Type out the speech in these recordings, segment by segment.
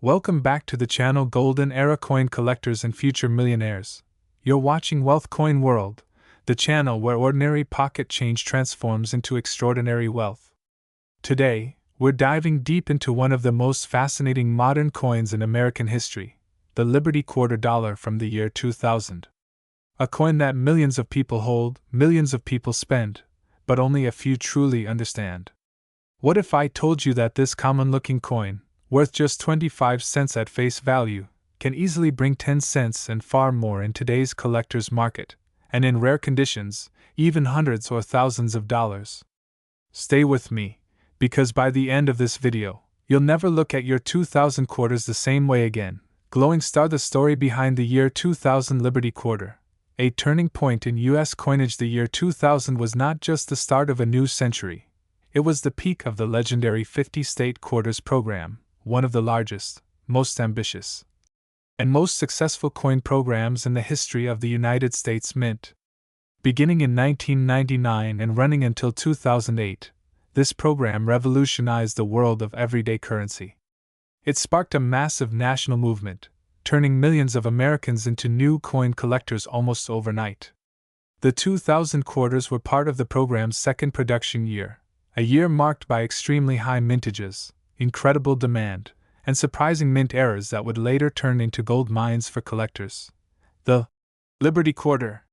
Welcome back to the channel Golden Era Coin Collectors and Future Millionaires. You're watching Wealth Coin World, the channel where ordinary pocket change transforms into extraordinary wealth. Today, we're diving deep into one of the most fascinating modern coins in American history, the Liberty Quarter Dollar from the year 2000. A coin that millions of people hold, millions of people spend, but only a few truly understand. What if I told you that this common-looking coin, worth just 25 cents at face value, can easily bring 10 cents and far more in today's collector's market, and in rare conditions, even hundreds or thousands of dollars? Stay with me, because by the end of this video, you'll never look at your 2000 quarters the same way again. Glowing Star: the story behind the year 2000 Liberty Quarter. A turning point in U.S. coinage. The year 2000 was not just the start of a new century, it was the peak of the legendary 50-state quarters program, one of the largest, most ambitious, and most successful coin programs in the history of the United States Mint. Beginning in 1999 and running until 2008, this program revolutionized the world of everyday currency. It sparked a massive national movement, turning millions of Americans into new coin collectors almost overnight. The 2000 quarters were part of the program's second production year, a year marked by extremely high mintages, incredible demand, and surprising mint errors that would later turn into gold mines for collectors. The Liberty Quarter,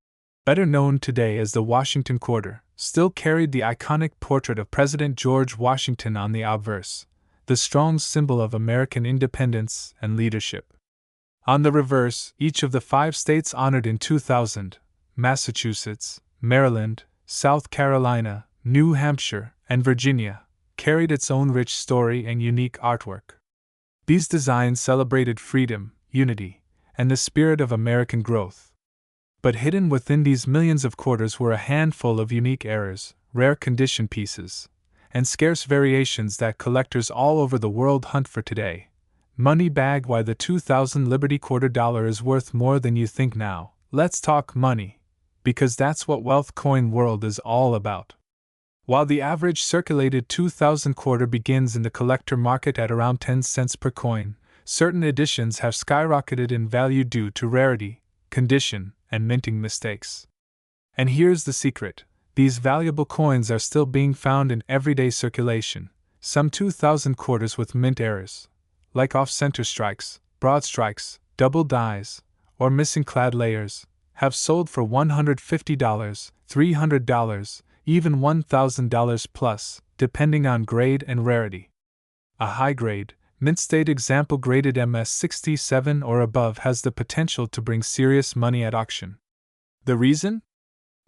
better known today as the Washington Quarter, still carried the iconic portrait of President George Washington on the obverse, the strong symbol of American independence and leadership. On the reverse, each of the 5 states honored in 2000, Massachusetts, Maryland, South Carolina, New Hampshire, and Virginia, carried its own rich story and unique artwork. These designs celebrated freedom, unity, and the spirit of American growth. But hidden within these millions of quarters were a handful of unique errors, rare condition pieces, and scarce variations that collectors all over the world hunt for today. Money bag: why the 2000 Liberty Quarter Dollar is worth more than you think. Now, let's talk money, because that's what Wealth Coin World is all about. While the average circulated 2000 quarter begins in the collector market at around 10 cents per coin, certain editions have skyrocketed in value due to rarity, condition, and minting mistakes. And here's the secret: these valuable coins are still being found in everyday circulation. Some 2000 quarters with mint errors, like off-center strikes, broad strikes, double dies, or missing clad layers, have sold for $150, $300, even $1,000 plus, depending on grade and rarity. A high-grade, mint-state example graded MS67 or above has the potential to bring serious money at auction. The reason?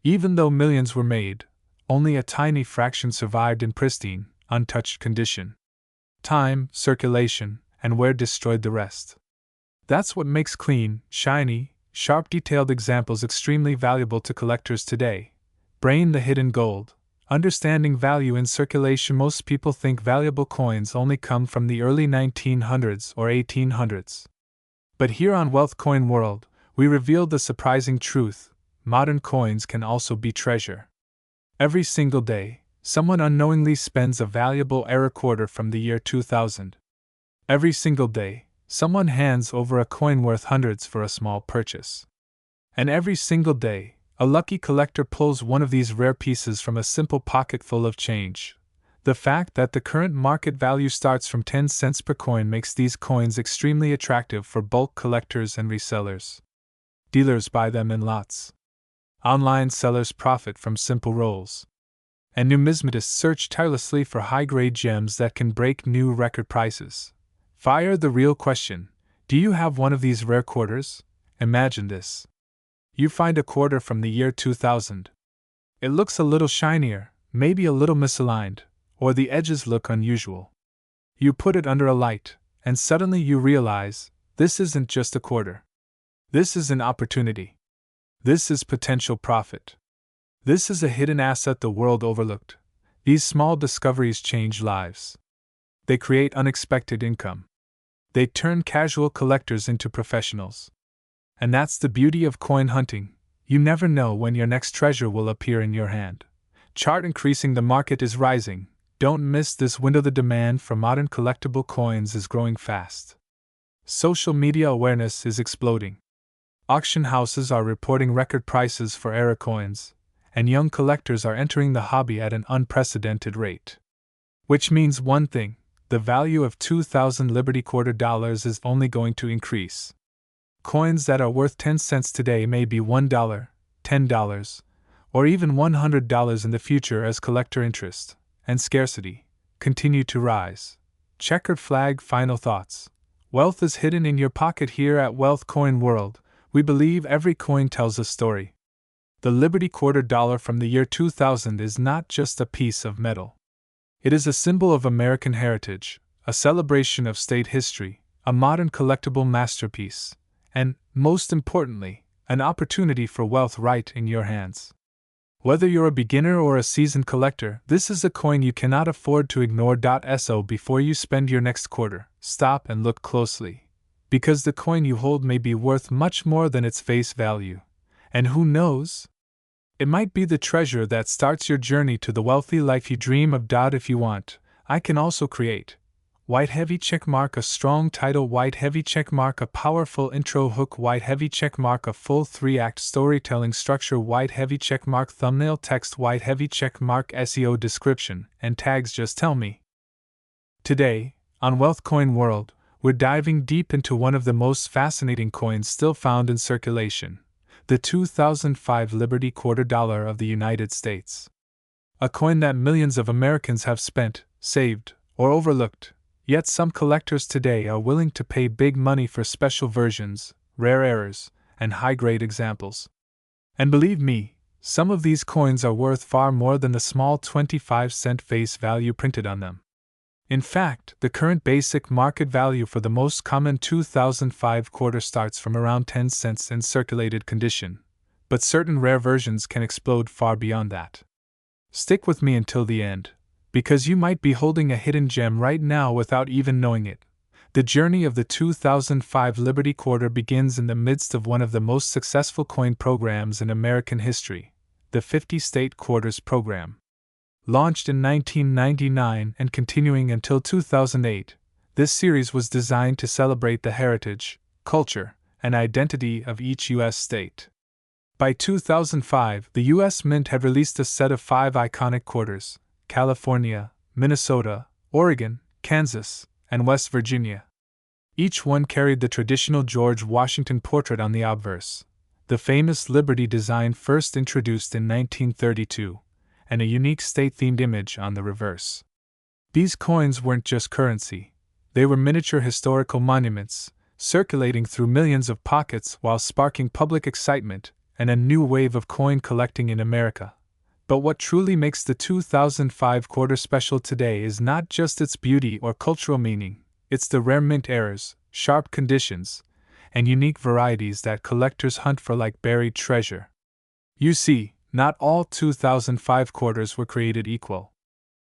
Even though millions were made, only a tiny fraction survived in pristine, untouched condition. Time, circulation, and wear destroyed the rest. That's what makes clean, shiny, sharp detailed examples extremely valuable to collectors today. Brain the hidden gold. Understanding value in circulation. Most people think valuable coins only come from the early 1900s or 1800s. But here on Wealth Coin World, we reveal the surprising truth: modern coins can also be treasure. Every single day, someone unknowingly spends a valuable error quarter from the year 2000. Every single day, someone hands over a coin worth hundreds for a small purchase. And every single day, a lucky collector pulls one of these rare pieces from a simple pocket full of change. The fact that the current market value starts from 10 cents per coin makes these coins extremely attractive for bulk collectors and resellers. Dealers buy them in lots. Online sellers profit from simple rolls. And numismatists search tirelessly for high-grade gems that can break new record prices. Fire the real question: do you have one of these rare quarters? Imagine this. You find a quarter from the year 2000. It looks a little shinier, maybe a little misaligned, or the edges look unusual. You put it under a light, and suddenly you realize, this isn't just a quarter. This is an opportunity. This is potential profit. This is a hidden asset the world overlooked. These small discoveries change lives. They create unexpected income. They turn casual collectors into professionals. And that's the beauty of coin hunting. You never know when your next treasure will appear in your hand. Chart increasing: the market is rising. Don't miss this window. The demand for modern collectible coins is growing fast. Social media awareness is exploding. Auction houses are reporting record prices for era coins, and young collectors are entering the hobby at an unprecedented rate. Which means one thing: the value of 2,000 Liberty Quarter dollars is only going to increase. Coins that are worth 10 cents today may be $1, $10, or even $100 in the future as collector interest and scarcity continue to rise. Checkered flag. Final thoughts. Wealth is hidden in your pocket. Here at Wealth Coin World, we believe every coin tells a story. The Liberty Quarter dollar from the year 2000 is not just a piece of metal. It is a symbol of American heritage, a celebration of state history, a modern collectible masterpiece, and, most importantly, an opportunity for wealth right in your hands. Whether you're a beginner or a seasoned collector, this is a coin you cannot afford to ignore. So before you spend your next quarter, stop and look closely, because the coin you hold may be worth much more than its face value. And who knows? It might be the treasure that starts your journey to the wealthy life you dream of. If you want, I can also create. White heavy checkmark, a strong title. White heavy checkmark, a powerful intro hook. White heavy checkmark, a full 3-act storytelling structure. White heavy checkmark, thumbnail text. White heavy checkmark, SEO description and tags. Just tell me. Today, on Wealth Coin World, we're diving deep into one of the most fascinating coins still found in circulation: the 2005 Liberty Quarter dollar of the United States. A coin that millions of Americans have spent, saved, or overlooked. Yet some collectors today are willing to pay big money for special versions, rare errors, and high-grade examples. And believe me, some of these coins are worth far more than the small 25-cent face value printed on them. In fact, the current basic market value for the most common 2005 quarter starts from around 10 cents in circulated condition, but certain rare versions can explode far beyond that. Stick with me until the end, because you might be holding a hidden gem right now without even knowing it. The journey of the 2005 Liberty Quarter begins in the midst of one of the most successful coin programs in American history, the 50-State Quarters program. Launched in 1999 and continuing until 2008, this series was designed to celebrate the heritage, culture, and identity of each U.S. state. By 2005, the U.S. Mint had released a set of 5 iconic quarters: California, Minnesota, Oregon, Kansas, and West Virginia. Each one carried the traditional George Washington portrait on the obverse, the famous Liberty design first introduced in 1932, and a unique state-themed image on the reverse. These coins weren't just currency, they were miniature historical monuments, circulating through millions of pockets while sparking public excitement and a new wave of coin collecting in America. But what truly makes the 2005 quarter special today is not just its beauty or cultural meaning, it's the rare mint errors, sharp conditions, and unique varieties that collectors hunt for like buried treasure. You see, not all 2005 quarters were created equal.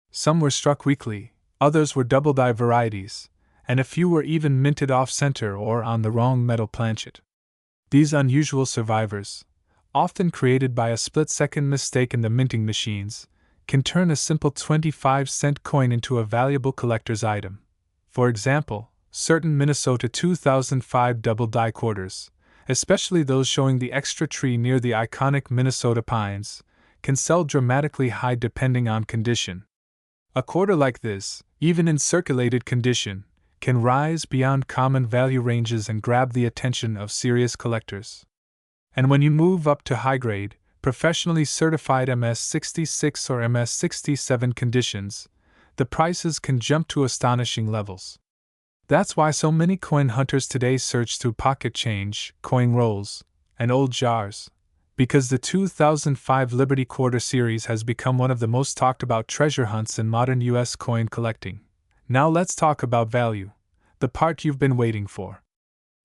Some were struck weakly, others were double-die varieties, and a few were even minted off-center or on the wrong metal planchet. These unusual survivors, often created by a split-second mistake in the minting machines, can turn a simple 25-cent coin into a valuable collector's item. For example, certain Minnesota 2005 double-die quarters, especially those showing the extra tree near the iconic Minnesota pines, can sell dramatically high depending on condition. A quarter like this, even in circulated condition, can rise beyond common value ranges and grab the attention of serious collectors. And when you move up to high-grade, professionally certified MS-66 or MS-67 conditions, the prices can jump to astonishing levels. That's why so many coin hunters today search through pocket change, coin rolls, and old jars, because the 2005 Liberty Quarter series has become one of the most talked about treasure hunts in modern U.S. coin collecting. Now let's talk about value, the part you've been waiting for.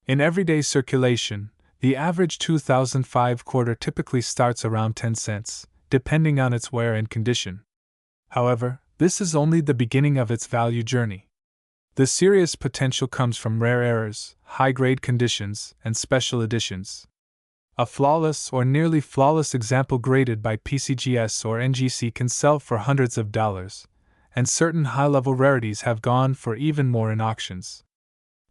In everyday circulation, the average 2005 quarter typically starts around 10 cents, depending on its wear and condition. However, this is only the beginning of its value journey. The serious potential comes from rare errors, high-grade conditions, and special editions. A flawless or nearly flawless example graded by PCGS or NGC can sell for hundreds of dollars, and certain high-level rarities have gone for even more in auctions.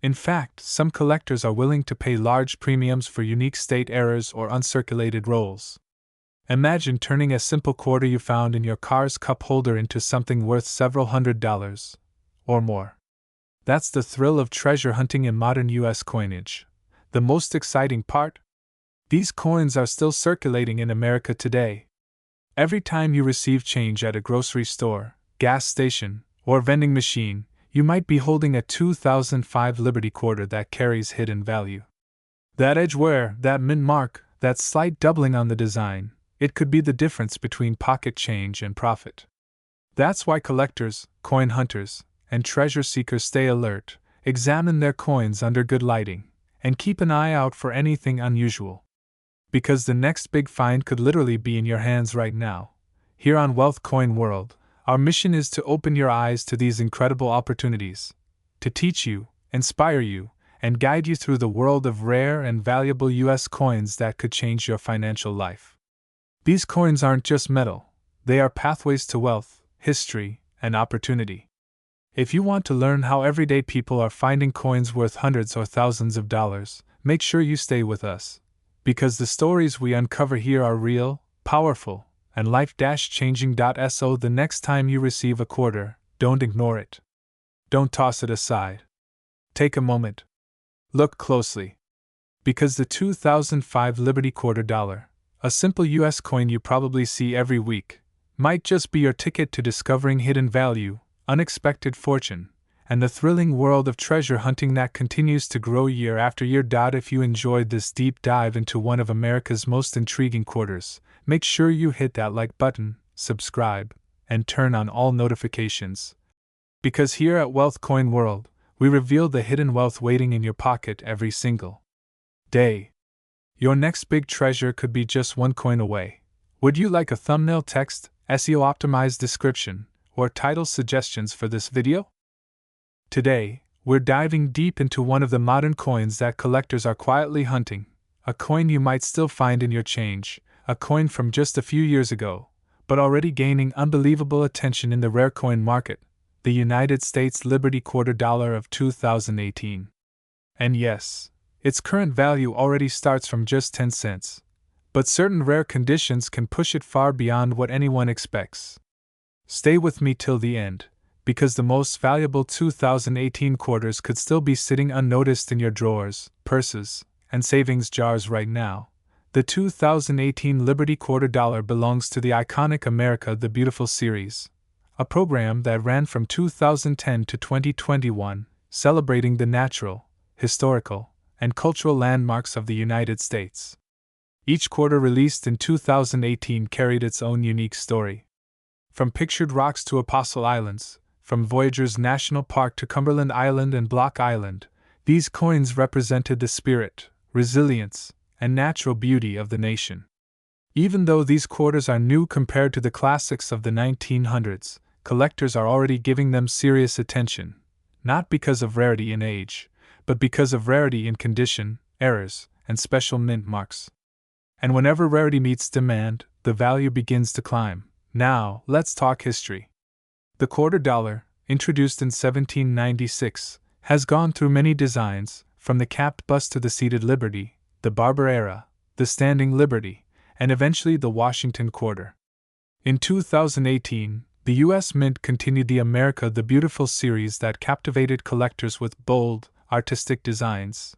In fact, some collectors are willing to pay large premiums for unique state errors or uncirculated rolls. Imagine turning a simple quarter you found in your car's cup holder into something worth several $100s or more. That's the thrill of treasure hunting in modern US coinage. The most exciting part? These coins are still circulating in America today. Every time you receive change at a grocery store, gas station, or vending machine, you might be holding a 2005 Liberty quarter that carries hidden value. That edge wear, that mint mark, that slight doubling on the design, it could be the difference between pocket change and profit. That's why collectors, coin hunters, and treasure seekers stay alert, examine their coins under good lighting, and keep an eye out for anything unusual. Because the next big find could literally be in your hands right now. Here on Wealth Coin World, our mission is to open your eyes to these incredible opportunities, to teach you, inspire you, and guide you through the world of rare and valuable US coins that could change your financial life. These coins aren't just metal, they are pathways to wealth, history, and opportunity. If you want to learn how everyday people are finding coins worth hundreds or thousands of dollars, make sure you stay with us. Because the stories we uncover here are real, powerful, and life-changing. So the next time you receive a quarter, don't ignore it. Don't toss it aside. Take a moment. Look closely. Because the 2005 Liberty quarter dollar, a simple US coin you probably see every week, might just be your ticket to discovering hidden value, unexpected fortune, and the thrilling world of treasure hunting that continues to grow year after year. If you enjoyed this deep dive into one of America's most intriguing quarters, make sure you hit that like button, subscribe, and turn on all notifications. Because here at Wealth Coin World, we reveal the hidden wealth waiting in your pocket every single day. Your next big treasure could be just one coin away. Would you like a thumbnail text, SEO optimized description, or title suggestions for this video? Today, we're diving deep into one of the modern coins that collectors are quietly hunting, a coin you might still find in your change, a coin from just a few years ago, but already gaining unbelievable attention in the rare coin market, the United States Liberty quarter dollar of 2018. And yes, its current value already starts from just 10 cents, but certain rare conditions can push it far beyond what anyone expects. Stay with me till the end, because the most valuable 2018 quarters could still be sitting unnoticed in your drawers, purses, and savings jars right now. The 2018 Liberty quarter dollar belongs to the iconic America the Beautiful series, a program that ran from 2010 to 2021, celebrating the natural, historical, and cultural landmarks of the United States. Each quarter released in 2018 carried its own unique story. From pictured rocks to Apostle Islands, from Voyageurs National Park to Cumberland Island and Block Island, these coins represented the spirit, resilience, and natural beauty of the nation. Even though these quarters are new compared to the classics of the 1900s, collectors are already giving them serious attention, not because of rarity in age, but because of rarity in condition, errors, and special mint marks. And whenever rarity meets demand, the value begins to climb. Now, let's talk history. The quarter dollar, introduced in 1796, has gone through many designs, from the capped bust to the seated Liberty, the Barber era, the Standing Liberty, and eventually the Washington quarter. In 2018, the U.S. Mint continued the America the Beautiful series that captivated collectors with bold, artistic designs.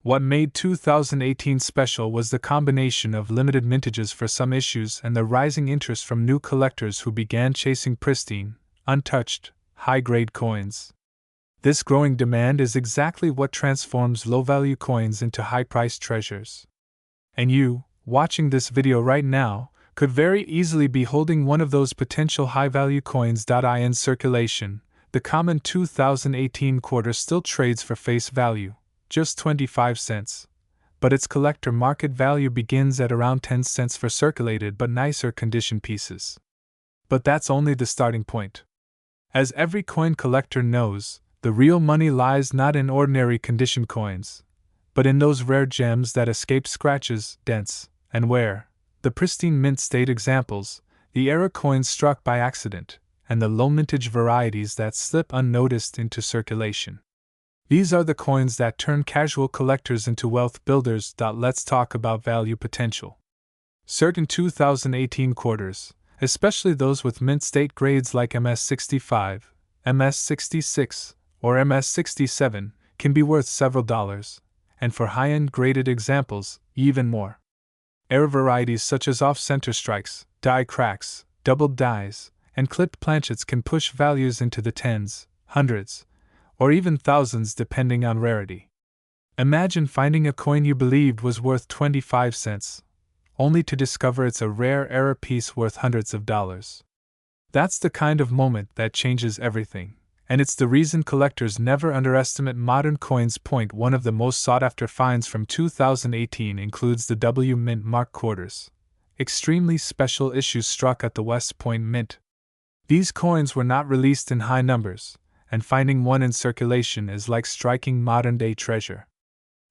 What made 2018 special was the combination of limited mintages for some issues and the rising interest from new collectors who began chasing pristine, untouched, high-grade coins. This growing demand is exactly what transforms low-value coins into high-priced treasures. And you, watching this video right now, could very easily be holding one of those potential high-value coins. In circulation, the common 2018 quarter still trades for face value, just 25 cents, but its collector market value begins at around 10 cents for circulated but nicer condition pieces. But that's only the starting point. As every coin collector knows, the real money lies not in ordinary condition coins, but in those rare gems that escape scratches, dents, and wear, the pristine mint state examples, the error coins struck by accident, and the low mintage varieties that slip unnoticed into circulation. These are the coins that turn casual collectors into wealth builders. Let's talk about value potential. Certain 2018 quarters, especially those with mint state grades like MS65, MS66, or MS67, can be worth several dollars, and for high-end graded examples, even more. Error varieties such as off-center strikes, die cracks, doubled dies, and clipped planchets can push values into the tens, hundreds, or even thousands depending on rarity. Imagine finding a coin you believed was worth 25 cents, only to discover it's a rare error piece worth hundreds of dollars. That's the kind of moment that changes everything, and it's the reason collectors never underestimate modern coins. One of the most sought-after finds from 2018 includes the W Mint Mark quarters, extremely special issues struck at the West Point Mint. These coins were not released in high numbers, and finding one in circulation is like striking modern-day treasure.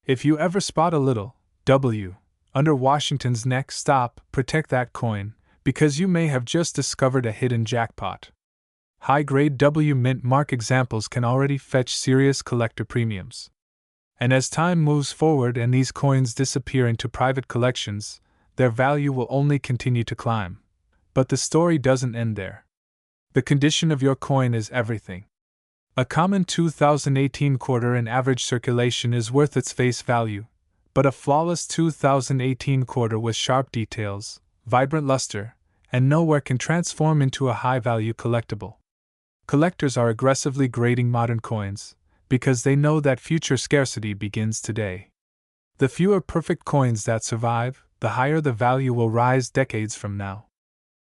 If you ever spot a little W under Washington's neck, stop, protect that coin, because you may have just discovered a hidden jackpot. High-grade W Mint Mark examples can already fetch serious collector premiums. And as time moves forward and these coins disappear into private collections, their value will only continue to climb. But the story doesn't end there. The condition of your coin is everything. A common 2018 quarter in average circulation is worth its face value, but a flawless 2018 quarter with sharp details, vibrant luster, and nowhere can transform into a high-value collectible. Collectors are aggressively grading modern coins because they know that future scarcity begins today. The fewer perfect coins that survive, the higher the value will rise decades from now.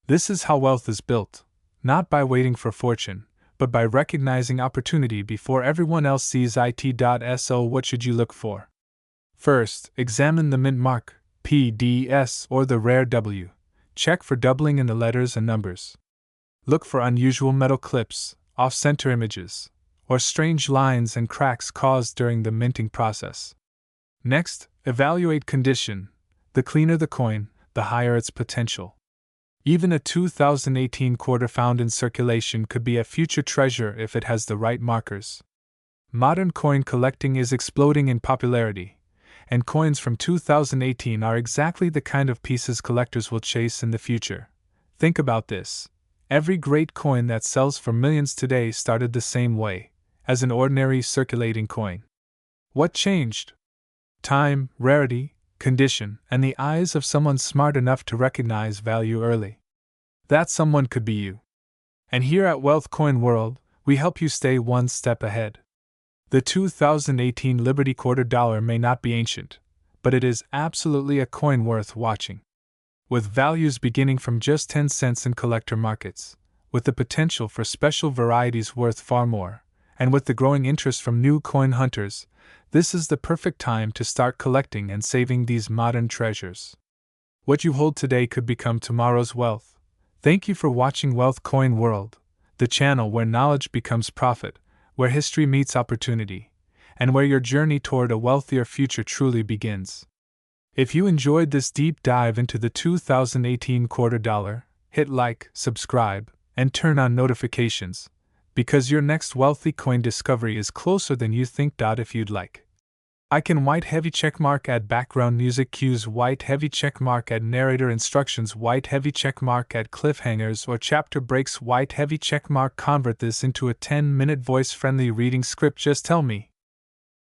This is how wealth is built, not by waiting for fortune, but by recognizing opportunity before everyone else sees it. So what should you look for? First, examine the mint mark, PDS, or the rare W. Check for doubling in the letters and numbers. Look for unusual metal clips, off-center images, or strange lines and cracks caused during the minting process. Next, evaluate condition. The cleaner the coin, the higher its potential. Even a 2018 quarter found in circulation could be a future treasure if it has the right markers. Modern coin collecting is exploding in popularity, and coins from 2018 are exactly the kind of pieces collectors will chase in the future. Think about this. Every great coin that sells for millions today started the same way, as an ordinary circulating coin. What changed? Time, rarity, condition, and the eyes of someone smart enough to recognize value early. That someone could be you. And here at Wealth Coin World, we help you stay one step ahead. The 2018 Liberty Quarter Dollar may not be ancient, but it is absolutely a coin worth watching. With values beginning from just 10 cents in collector markets, with the potential for special varieties worth far more, and with the growing interest from new coin hunters, this is the perfect time to start collecting and saving these modern treasures. What you hold today could become tomorrow's wealth. Thank you for watching Wealth Coin World, the channel where knowledge becomes profit, where history meets opportunity, and where your journey toward a wealthier future truly begins. If you enjoyed this deep dive into the 2018 quarter dollar, hit like, subscribe, and turn on notifications, because your next wealthy coin discovery is closer than you think. If you'd like, icon white heavy checkmark, add background music cues, white heavy checkmark, add narrator instructions, white heavy checkmark, add cliffhangers or chapter breaks, white heavy checkmark. Convert this into a 10-minute voice-friendly reading script. Just tell me,